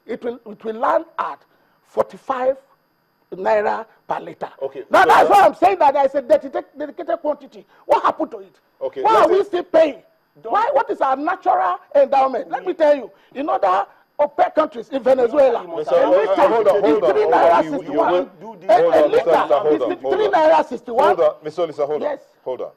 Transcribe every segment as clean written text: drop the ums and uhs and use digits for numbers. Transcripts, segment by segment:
it will land at 45 naira per liter. Okay. Now so that's why I'm saying that there's a dedicated quantity. What happened to it? Okay. Why are we still paying? Why? What is our natural endowment? Let me tell you. In other OPEC countries, in Venezuela, hold on. You will do this. A liter is 3 naira 61. Hold on, Mr. Olisa, hold on. Yes. Hold on.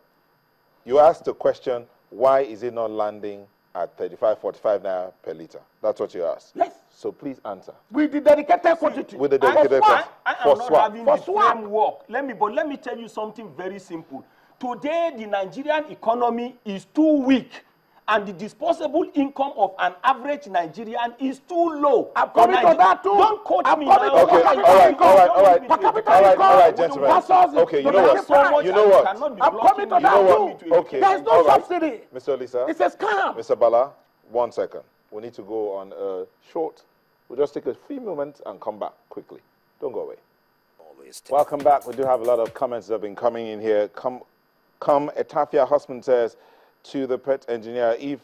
You asked the question, why is it not landing at 35, 45 naira per liter? That's what you asked. Yes. So please answer. With the dedicated quantity. With the dedicated quantity. I am not having the framework. Let me tell you something very simple. Today, the Nigerian economy is too weak, and the disposable income of an average Nigerian is too low. I'm coming to that too. Don't quote me now. Okay, all right, gentlemen. Okay, you know what? I'm coming to that too. Okay. There's no subsidy. Mr. Olisa. It's a scam. Mr. Bala, 1 second. We need to go on a short. We'll just take a few moments and come back quickly. Don't go away. Welcome back. We do have a lot of comments that have been coming in here. Etafia Husband says to the pet engineer, if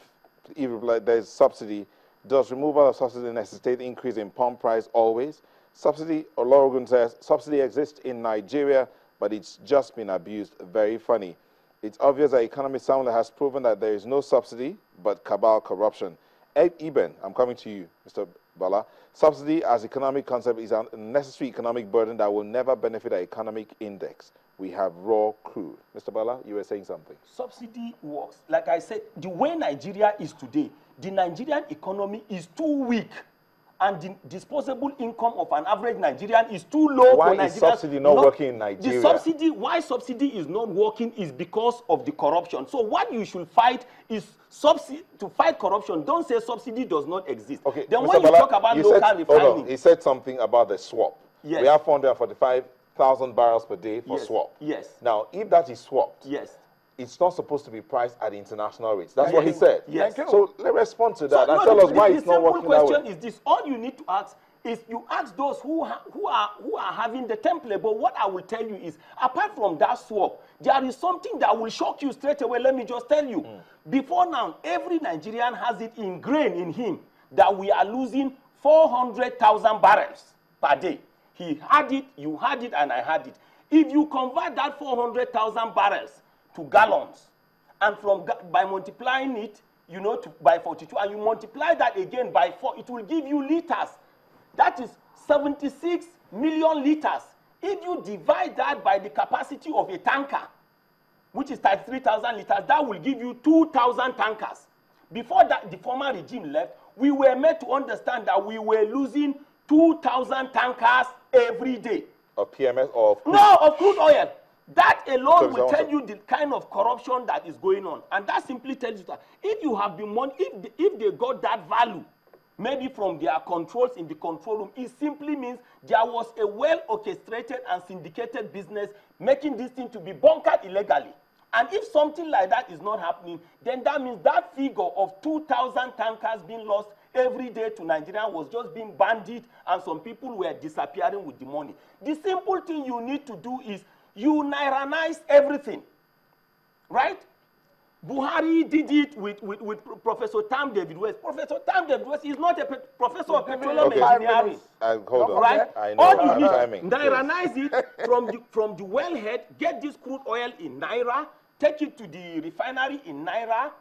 there's subsidy, does removal of subsidy necessitate increase in pump price always? Subsidy, Olorogun says, subsidy exists in Nigeria, but it's just been abused. Very funny. It's obvious that economist Samuel has proven that there is no subsidy, but cabal corruption. Eben, I'm coming to you, Mr. Bala. Subsidy as economic concept is a necessary economic burden that will never benefit our economic index. We have raw crude. Mr. Bala, you were saying something. Subsidy works. Like I said, the way Nigeria is today, the Nigerian economy is too weak, and the disposable income of an average Nigerian is too low for Nigeria. Why is subsidy not working in Nigeria? Why subsidy is not working is because of the corruption. So what you should fight is to fight corruption. Don't say subsidy does not exist. Okay, then Mr. when Bala, you talk about local refining, he said something about the swap. Yes. We have 445,000 barrels per day for swap. Yes. Now, if that is swapped, yes, it's not supposed to be priced at international rates. That's what he said. Yes. So let's respond to that and tell us why it's not working that way. The simple question is this. All you need to ask is you ask those who are having the template. But what I will tell you is, apart from that swap, there is something that will shock you straight away. Let me just tell you. Before now, every Nigerian has it ingrained in him that we are losing 400,000 barrels per day. He had it, you had it, and I had it. If you convert that 400,000 barrels to gallons, and by multiplying it, by 42, and you multiply that again by 4, it will give you liters. That is 76 million liters. If you divide that by the capacity of a tanker, which is 33,000 liters, that will give you 2,000 tankers. Before that, the former regime left, we were made to understand that we were losing 2,000 tankers every day. Of PMS or of crude? No, of crude oil. That alone will tell you the kind of corruption that is going on. And that simply tells you that if you have been if they got that value, maybe from their controls in the control room, it simply means there was a well-orchestrated and syndicated business making this thing to be bunkered illegally. And if something like that is not happening, then that means that figure of 2,000 tankers being lost every day to Nigeria was just being bandied, and some people were disappearing with the money. The simple thing you need to do is you nairanize everything, right? Buhari did it with Professor Tam David West. Professor Tam David West is not a professor of petroleum engineering. Hold on. Right? I know. All you need, nairanize it from the wellhead, get this crude oil in Naira, take it to the refinery in Naira,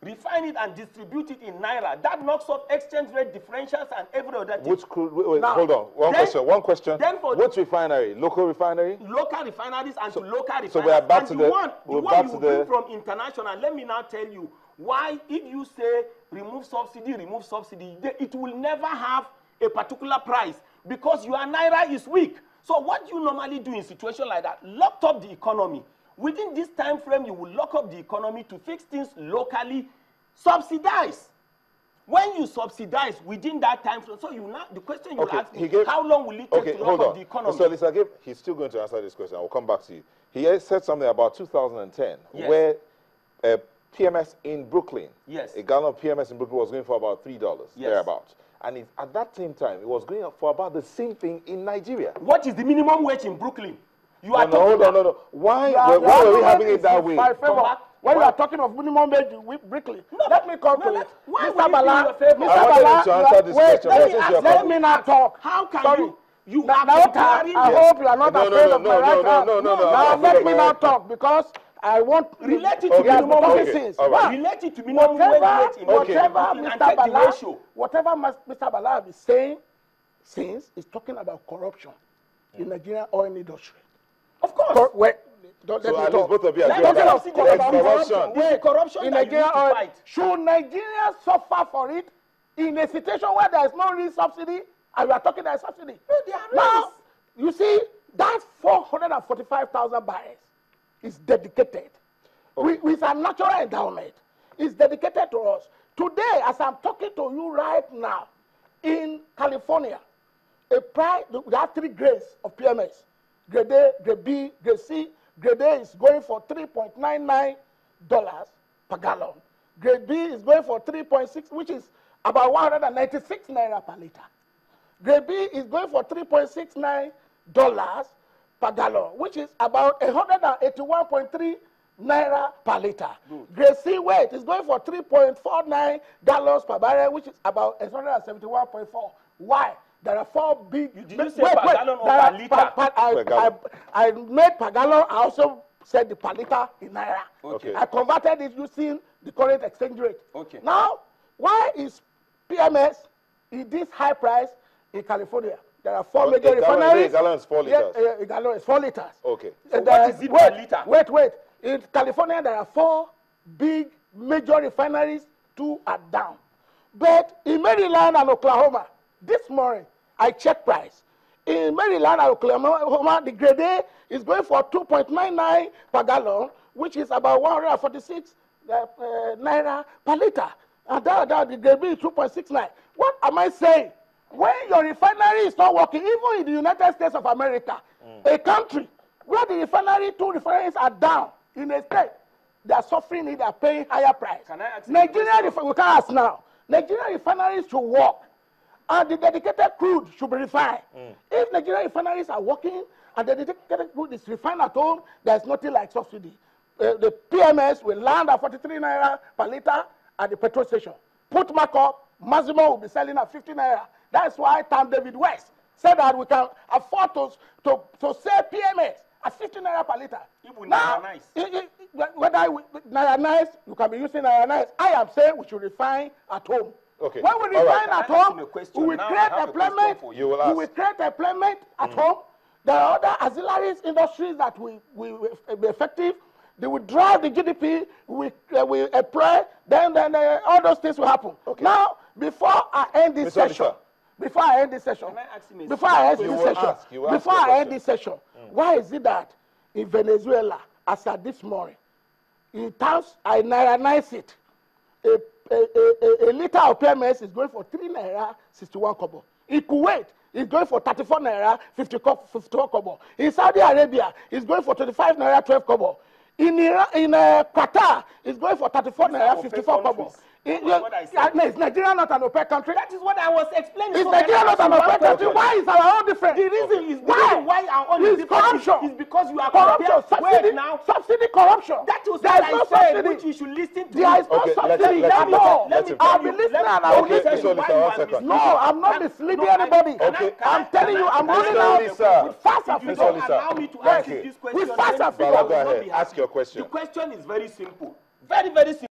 refine it and distribute it in Naira. That knocks off exchange rate differentials and every other thing. Which crude? Wait, now, hold on. One question. Which refinery? Local refinery? Local refineries and to local refineries. So we are back to the one you bring from international. Let me now tell you why, if you say remove subsidy, it will never have a particular price because your Naira is weak. So what you normally do in situations like that, lock up the economy. Within this time frame, you will lock up the economy to fix things locally, subsidize. When you subsidize within that time frame, so the question you ask me, how long will it take to lock up the economy? Mr. Lisa, he's still going to answer this question. I will come back to you. He said something about 2010, where PMS in Brooklyn, a gallon of PMS in Brooklyn was going for about $3, thereabouts. And at that same time, it was going up for about the same thing in Nigeria. What is the minimum wage in Brooklyn? You are no. Why were we having it that way? when you are talking of minimum wage briefly. No, let me come to it. Mr. Bala, I wanted him to answer this question. Let me not talk. How can you are comparing? I hope you are not afraid of my right hand. Now let me not talk because I want relate it to minimum wage. Relate it to minimum wage. Whatever Mr. Bala is saying, since he's talking about corruption in Nigerian oil industry. Of course. So at least both of you are corruption in Nigerian oil. Should Nigeria suffer for it in a situation where there is no real subsidy? And we are talking about subsidy. No, they are now, you see, that 445,000 barrels is dedicated with a natural endowment. It's dedicated to us. Today, as I'm talking to you right now, in California, we have 3 grades of PMS. Grade A, grade B, grade C. Grade A is going for $3.99 per gallon. Grade B is going for 3.6, which is about 196 naira per liter. Grade B is going for $3.69 per gallon, which is about 181.3 naira per liter. Grade C weight is going for 3.49 gallons per barrel, which is about 171.4. Why? There are 4 big. Did you say per gallon or per liter? I made per gallon. I also said the per liter in naira. Okay. I converted it using the current exchange rate. Okay. Now, why is PMS in this high price in California? There are 4 major refineries. A gallon is 4 liters. A gallon is 4 liters. Okay. So what is it per liter? Wait. In California, there are 4 big major refineries. 2 are down. But in Maryland and Oklahoma, this morning, I checked price. In Maryland and Oklahoma, the grade A is going for 2.99 per gallon, which is about 146 naira per liter. And the grade B is 2.69. What am I saying? When your refinery is not working, even in the United States of America, a country where the 2 refineries are down in a state, they are suffering it, they are paying higher price. Can I ask Nigeria, we can ask now. Nigerian refineries should work, and the dedicated crude should be refined. If Nigerian refineries are working and the dedicated crude is refined at home, there is nothing like subsidy. The PMS will land at 43 naira per liter at the petrol station. Put markup, maximum will be selling at 50 naira. That's why Tom David West said that we can afford to sell PMS at 50 naira per liter. Now, whether naira nice, you can be using naira nice. I am saying we should refine at home. Okay. When we refine at home, we will create employment. You will ask. We will create employment at home. There are other auxiliaries industries that will be effective. They will drive the GDP. We employ. Then all those things will happen. Okay. Now, before I end this session, why is it that in Venezuela, as at this morning, in terms I nairanize it, a liter of PMS is going for 3 naira 61 kobo. In Kuwait, it's going for 34 naira 54 kobo. In Saudi Arabia, it's going for 25 naira 12 kobo. In Qatar, it's going for 34 naira 54 kobo. Is Nigeria not an OPEC country? That is what I was explaining. Is Nigeria not an OPEC country? Why is our own different? The reason is why our own is different is because you are corruption. Subsidy corruption. That was what I said, which you should listen to. There is no subsidy. I'll be listening and I will listen. No, I'm not misleading anybody. I'm telling you, I'm running out with fast and figures. Allow me to ask you this question. With fast and figures. Go ahead. Ask your question. The question is very simple. Very, very simple.